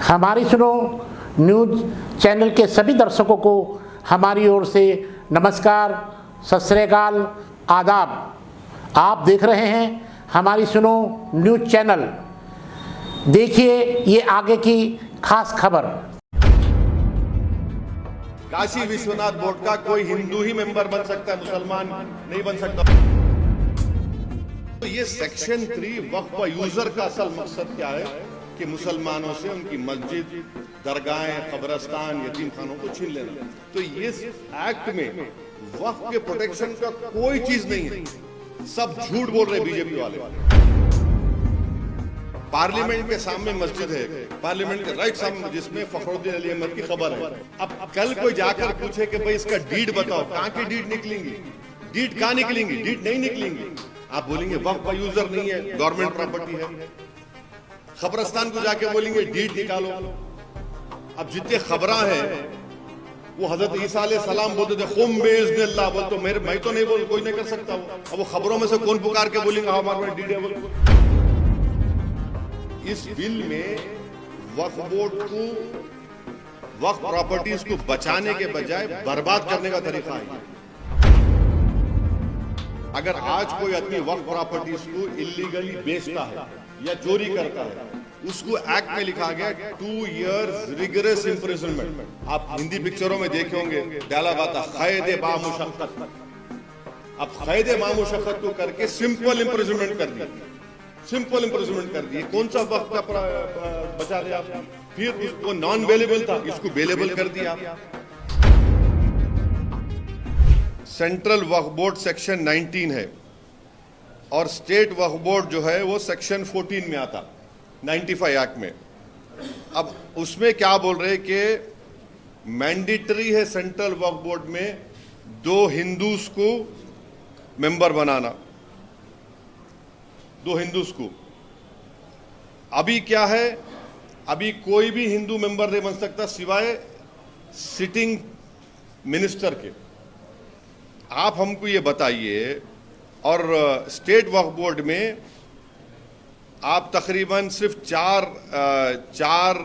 हमारी सुनो news channel के सभी दर्शकों को हमारी ओर से नमस्कार, सत श्री अकाल, आदाब। आप देख रहे हैं हमारी सुनो न्यूज़ चैनल। देखिए ये आगे की खास खबर। काशी विश्वनाथ बोर्ड का कोई हिंदू ही मेंबर बन सकता है, मुसलमान नहीं बन सकता। तो ये सेक्शन 3 वक्फ यूजर का असल मकसद क्या है कि मुसलमानों से उनकी मस्जिद, दरगाहें, कब्रस्तान, यतीम खानों को छीन लेना। तो ये एक्ट में वक्फ के प्रोटेक्शन का कोई चीज नहीं है, सब झूठ बोल रहे बीजेपी वाले। पार्लियामेंट के सामने मस्जिद है, पार्लियामेंट के राइट सामने, जिसमें फखरुद्दीन अली अहमद की खबर है। अब कल कोई जाकर पूछे कि भाई इसका डीड बताओ, कहां की डीड निकलेंगी? डीड कहां निकलेंगी? डीड नहीं निकलेंगी। आप बोलेंगे वक्फ यूजर नहीं है, गवर्नमेंट प्रॉपर्टी है। खबरस्तान को जाके बोलेंगे डीड निकालो। अब जितने खबरां हैं वो हजरत ईसा अलैहिस्सलाम बोलते थे खुम बेइज़्निल्लाह, बोल तो मैं तो नहीं बोल, कोई नहीं कर सकता वो। अब वो खबरों में से कौन पुकार के बोलेंगे हमारे डीड है बोल। इस बिल में वक्फ बोर्ड को, वक्फ प्रॉपर्टीज को बचाने के बजाय बर्बाद करने का तरीका है। अगर आज कोई आदमी वक्फ प्रॉपर्टीज को इलीगली बेचता है या चोरी करता है, उसको एक्ट में लिखा गया 2 years रिगरस इम्प्रिजनमेंट। आप हिंदी पिक्चरों में देखे होंगे, डाला बाता क़ैद बामुशक्क़त। अब क़ैद बामुशक्क़त को करके सिंपल इम्प्रिजनमेंट कर दिया, सिंपल इम्प्रिजनमेंट कर दिए। कौन सा वक्त का बचा रहे आप? फिर उसको नॉन बेलेबल था, इसको बेलेबल कर दिया। सेंट्रल वक्फ बोर्ड सेक्शन 19 है और स्टेट वक्फ बोर्ड जो है वो सेक्शन 14 में आता, 95 एक्ट में। अब उसमें क्या बोल रहे कि मैंडेटरी है सेंट्रल वक्फ बोर्ड में 2 हिंदूज को मेंबर बनाना, 2 हिंदूज को। अभी क्या है, अभी कोई भी हिंदू मेंबर नहीं बन सकता सिवाय सिटिंग मिनिस्टर के। आप हमको ये बताइए, और स्टेट वक्फ बोर्ड में आप तकरीबन सिर्फ चार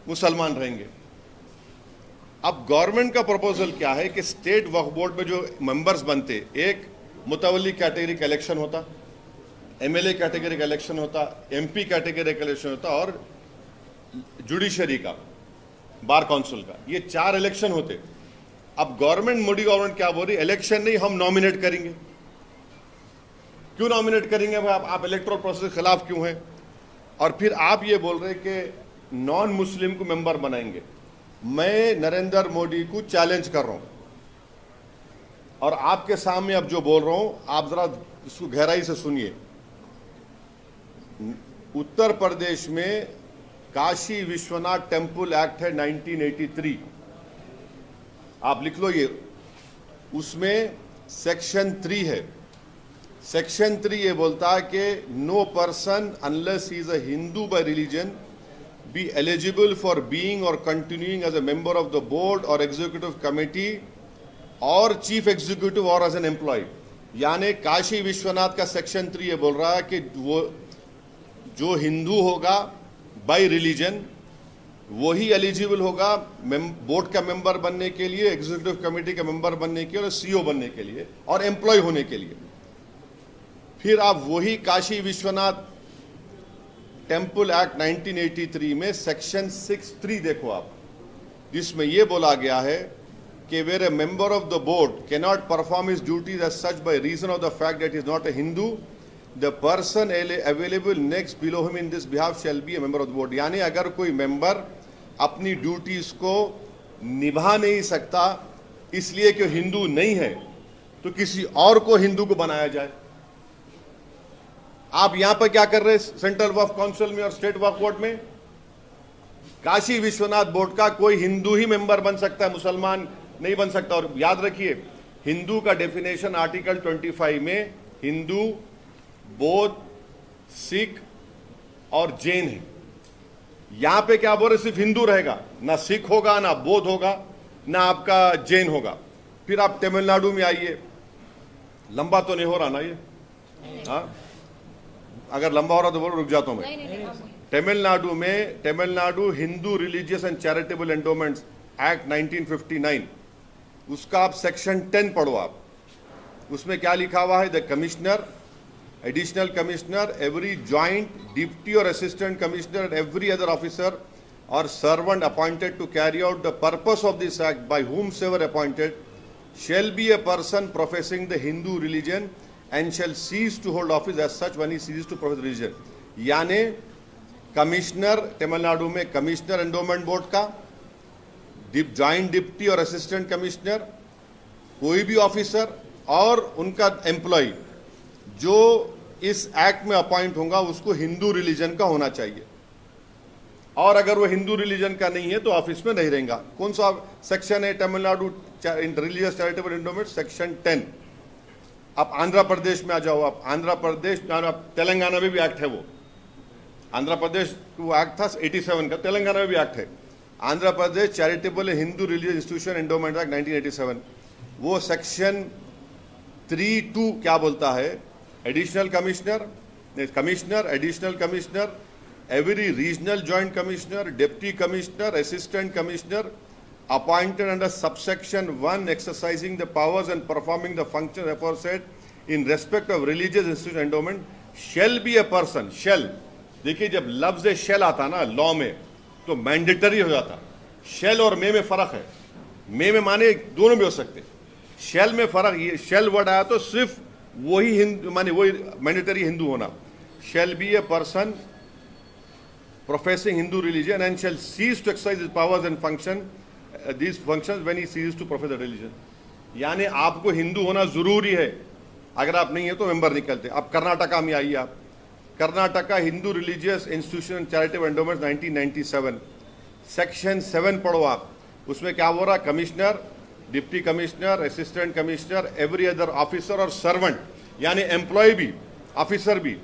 मुसलमान रहेंगे। अब गवर्नमेंट का प्रपोजल क्या है कि स्टेट वक्फ बोर्ड में जो मेंबर्स बनते, एक मुतवल्ली कैटेगरी का इलेक्शन होता, एमएलए कैटेगरी का इलेक्शन होता, एमपी कैटेगरी का इलेक्शन होता और जुडिशरी का, बार काउंसिल का, ये 4 इलेक्शन होते। अब गवर्नमेंट, मोदी गवर्नमेंट क्या बोल रही, इलेक्शन नहीं, हम नॉमिनेट करेंगे। क्यों नॉमिनेट करेंगे? आप इलेक्टोरल प्रोसेस के खिलाफ क्यों हैं? और फिर आप ये बोल रहे कि नॉन मुस्लिम को मेंबर बनाएंगे। मैं नरेंद्र मोदी को चैलेंज कर रहा हूं और आपके सामने अब जो बोल रहा हूं, आप जरा इसको गहराई से सुनिए। उत्तर प्रदेश में काशी विश्वनाथ टेम्पल एक्ट है 1983, आप लिख लो ये। उसमें सेक्शन 3 है। सेक्शन 3 ये बोलता है कि no person unless he is a Hindu by religion be eligible for being और continuing as a member of the board और एग्जीक्यूटिव कमेटी और चीफ एग्जीक्यूटिव और एज एन एम्प्लॉय। यानी काशी विश्वनाथ का सेक्शन 3 ये बोल रहा है कि वो जो हिंदू होगा बाय रिलीजन वही एलिजिबल होगा बोर्ड का मेंबर बनने के लिए, एग्जीक्यूटिव कमेटी का मेंबर बनने के लिए, और सीईओ बनने के लिए और एम्प्लॉय होने के लिए। फिर आप वही काशी विश्वनाथ टेम्पल एक्ट 1983 में सेक्शन 6(3) देखो आप, जिसमें यह बोला गया है कि where a member of the board can not perform his duties as such by reason of the fact that is not a Hindu, the person available next below him in this behalf shall be a member of the board. यानी अगर कोई member अपनी duties को निभा नहीं सकता इसलिए कि हिंदू नहीं है, तो किसी और को हिंदू को बनाया जाए। आप यहां पर क्या कर रहे हैं सेंट्रल वक्फ काउंसिल में और स्टेट वक्फ बोर्ड में? काशी विश्वनाथ बोर्ड का कोई हिंदू ही मेंबर बन सकता है, मुसलमान नहीं बन सकता। और याद रखिए, हिंदू का डेफिनेशन आर्टिकल 25 में हिंदू, बौद्ध, सिख और जैन है। यहां पे क्या बोल रहे, सिर्फ हिंदू रहेगा, ना सिख होगा, ना बौद्ध होगा, ना आपका जैन होगा। फिर आप तमिलनाडु में आइए, लंबा तो नहीं हो रहा ना ये? हाँ, अगर लंबा हो रहा तो बोलो, रुक जाता हूं मैं। Tamil Nadu Hindu religious and charitable endowments act 1959, उसका आप सेक्शन 10 पढ़ो आप। उसमें क्या लिखा हुआ है? The commissioner, additional commissioner, every joint deputy और assistant commissioner and every other officer or servant appointed to carry out the purpose of this act by whomsoever appointed shall be a person professing the Hindu religion and shall cease to hold office as such when he ceases to profess religion। यानी commissioner, Tamil Nadu में commissioner endowment board का, joint deputy और assistant commissioner, कोई भी officer और उनका employ जो इस एक्ट में अपॉइंट होगा उसको हिंदू रिलीजन का होना चाहिए, और अगर वो हिंदू रिलीजन का नहीं है तो ऑफिस में नहीं रहेगा। कौन सा सेक्शन है Tamil Nadu religious charitable endowment? Section 10। आप आंध्र प्रदेश में आ जाओ, आप आंध्र प्रदेश, तेलंगाना में भी एक्ट है वो। आंध्र प्रदेश वो एक्ट था 87 का, तेलंगाना में भी एक्ट है। Andhra Pradesh charitable Hindu religious institution endowment act 1987, वो सेक्शन 3(2) क्या बोलता है? Additional commissioner, additional commissioner, every regional joint commissioner, deputy commissioner, assistant commissioner appointed under subsection 1 exercising the powers and performing the functions aforesaid in respect of religious institution endowment shall be a person। shall, देखिए जब लफ्ज shall आता ना law में तो mandatory हो जाता। shall और में फर्क है। में माने दोनों भी हो सकते, shall में फर्क, ये shall वर्ड आया तो सिर्फ वही हिंदू माने वही मैंडेटरी हिंदू होना। shall be a person professing Hindu religion and shall cease to exercise his powers and these functions when he ceases to profess the religion। यानी आपको हिंदू होना जरूरी है, अगर आप नहीं है तो मेंबर निकलते। अब कर्नाटका में आइए आप, Karnataka Hindu religious institution charitable endowments 1997, section 7 पढ़ो आप। उसमें क्या हो रहा? Commissioner, deputy commissioner, assistant commissioner, every other officer और सर्वेंट, यानी एम्प्लॉय भी ऑफिसर भी,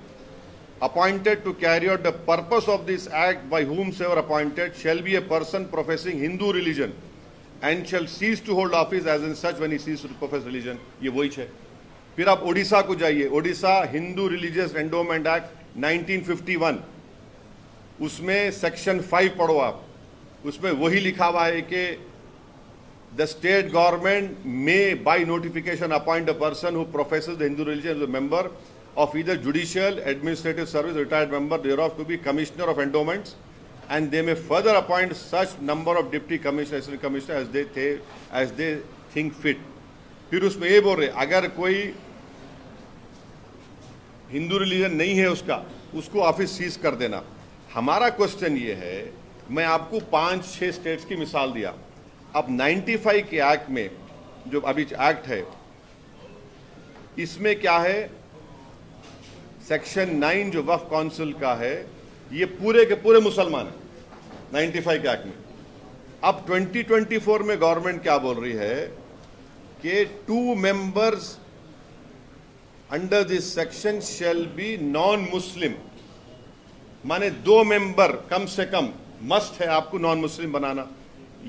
appointed to carry out the purpose of this act by whomsoever appointed shall be a person professing Hindu religion and shall cease to hold office as in such when he ceases to profess religion। ये वही है। फिर आप ओडिशा को जाइए, Odisha Hindu religious endowment act 1951, उसमें section 5 पढ़ो आप। उसमें वही लिखा हुआ है कि the state government may by notification appoint a person who professes the Hindu religion as a member of either judicial, administrative service, retired member thereof to be commissioner of endowments, and they may further appoint such number of deputy commissioner, assistant commissioner as they think fit। फिर उसमें ये बोल रहे अगर कोई Hindu religion नहीं है उसको ऑफिस सीज कर देना। हमारा क्वेश्चन ये है, मैं आपको 5-6 स्टेट्स की मिसाल दिया। अब 95 के एक्ट में जो अभी एक्ट है, इसमें क्या है? सेक्शन 9 जो वक्फ काउंसिल का है, ये पूरे के पूरे मुसलमान है 95 के एक्ट में। अब 2024 में गवर्नमेंट क्या बोल रही है कि 2 members under this section shall be non Muslim, माने 2 मेंबर कम से कम मस्ट है आपको नॉन मुस्लिम बनाना।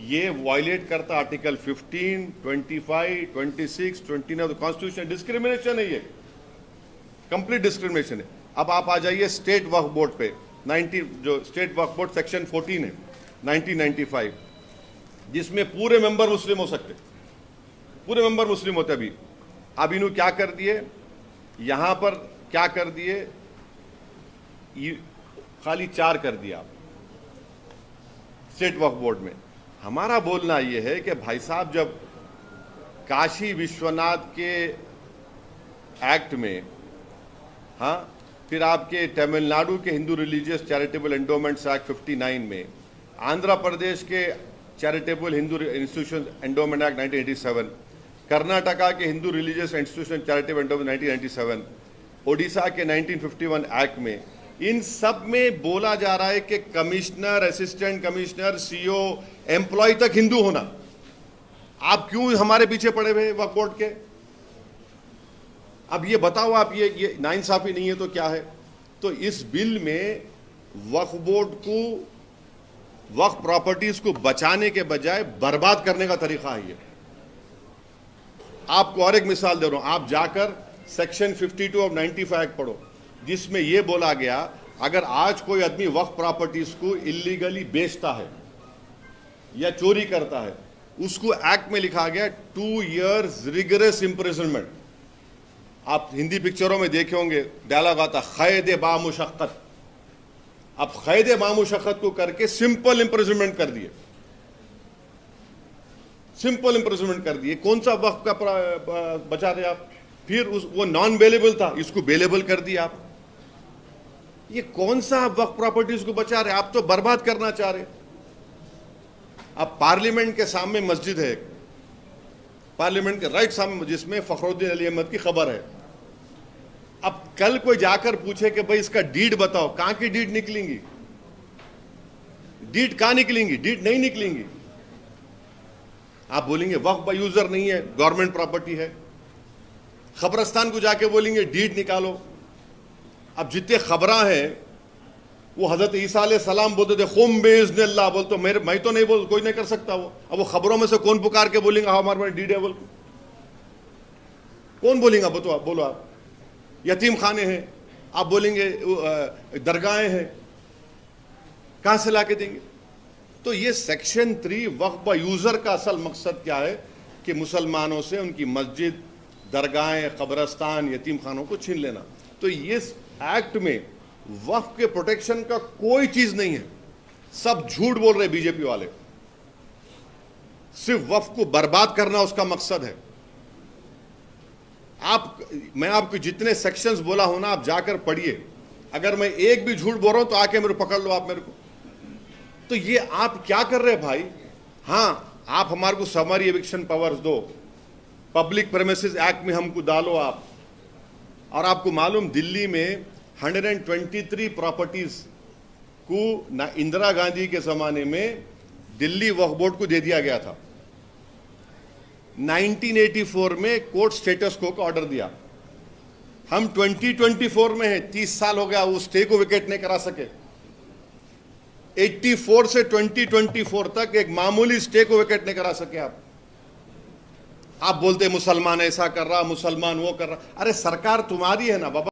ये वायलेट करता आर्टिकल 15, 25, 26, 29 कॉन्स्टिट्यूशन। डिस्क्रिमिनेशन है, ये कंप्लीट डिस्क्रिमिनेशन है। अब आप आ जाइए स्टेट वक्फ बोर्ड पे, 90 जो स्टेट वक्फ बोर्ड सेक्शन 14 है 1995, जिसमें पूरे मेंबर मुस्लिम हो सकते, पूरे मेंबर मुस्लिम होते। अब इन्होंने क्या कर दिए, यहां पर क्या कर दिए, खाली 4 कर दिया आप स्टेट वक्फ बोर्ड में। हमारा बोलना यह है कि भाई साहब, जब काशी विश्वनाथ के एक्ट में, हाँ, फिर आपके तमिलनाडु के Hindu religious charitable endowments act 59 में, आंध्र प्रदेश के charitable Hindu institution endowment act 1987, Karnataka के Hindu religious institution charitable endowment 1997, Odisha के 1951 एक्ट में, इन सब में बोला जा रहा है कि commissioner, assistant commissioner, CO, employ तक हिंदू होना। आप क्यों हमारे पीछे पड़े हुए वक्फ बोर्ड के? अब ये बताओ आप, ये नाइंसाफी नहीं है तो क्या है? तो इस बिल में वक्फ बोर्ड को, वक्फ प्रॉपर्टीज को बचाने के बजाय बर्बाद करने का तरीका है ये। आपको और एक मिसाल दे रहा हूं, आप जाकर सेक्शन 52 ऑफ 95 एक्ट पढ़ो, जिसमें यह बोला गया अगर आज कोई आदमी वक्फ प्रॉपर्टीज को इलीगली बेचता है या चोरी करता है, उसको एक्ट में लिखा गया 2 years रिगरस इम्प्रिजनमेंट। आप हिंदी पिक्चरों में देखे होंगे, डायलॉग आता क़ैद बामुशक्क़त। अब क़ैद बामुशक्क़त को करके सिंपल इम्प्रिजनमेंट कर दिए, सिंपल इम्प्रिजनमेंट कर दिए। कौन सा वक्त का बचा रहे आप? फिर वो नॉन बेलेबल था, इसको बेलेबल कर दिया आप। ये कौन सा वक्त प्रॉपर्टीज को बचा रहे? आप तो बर्बाद करना चाह रहे। अब पार्लियामेंट के सामने मस्जिद है, पार्लियामेंट के राइट सामने, जिसमें फखरुद्दीन अली अहमद की खबर है। अब कल कोई जाकर पूछे कि भाई इसका डीड बताओ, कहां की डीड निकलेंगी? डीड कहां निकलेंगी? डीड नहीं निकलेंगी। आप बोलेंगे वक्फ बाय यूजर नहीं है, गवर्नमेंट प्रॉपर्टी है। खबरस्तान को जाके बोलेंगे डीड निकालो। अब जितने खबरां हैं वो हजरत ईसा अलैहिस्सलाम बोलते थे खुम बिइज़्निल्लाह, बोल तो मैं तो नहीं बोल, कोई नहीं कर सकता वो। अब वो खबरों में से कौन पुकार के बोलेंगे हाँ हमारे पास डीड है? बोल कौन बोलेगा? बोलो आप। यतीम खाने हैं, आप बोलेंगे दरगाहें हैं, कहां से ला के देंगे? तो ये सेक्शन 3 वक्फ बाय यूजर का असल मकसद क्या है कि मुसलमानों से उनकी मस्जिद, दरगाहें, कब्रस्तान, यतीम खानों को छीन लेना। तो ये एक्ट में वक्फ के प्रोटेक्शन का कोई चीज नहीं है। सब झूठ बोल रहे बीजेपी वाले। सिर्फ वक्फ को बर्बाद करना उसका मकसद है। मैं आपको जितने सेक्शंस बोला हूं ना, आप जाकर पढ़िए। अगर मैं एक भी झूठ बोल रहा हूं तो आके मेरे पकड़ लो आप मेरे को। तो ये आप क्या कर रहे हैं भाई? हां, आप हमारे को समरी एविक्शन पावर्स दो, पब्लिक प्रेमिसेस एक्ट में हमको डालो आप। और आपको मालूम दिल्ली में 123 प्रॉपर्टीज को ना इंदिरा गांधी के जमाने में दिल्ली वक्फ बोर्ड को दे दिया गया था। 1984 में कोर्ट स्टेटस को का ऑर्डर दिया। हम 2024 में हैं, 30 साल हो गया, वो स्टे को विकेट नहीं करा सके। 84 से 2024 तक एक मामूली स्टे को विकेट नहीं करा सके आप बोलते मुसलमान ऐसा कर रहा, मुसलमान वो कर रहा। अरे सरकार तुम्हारी है ना बाबा।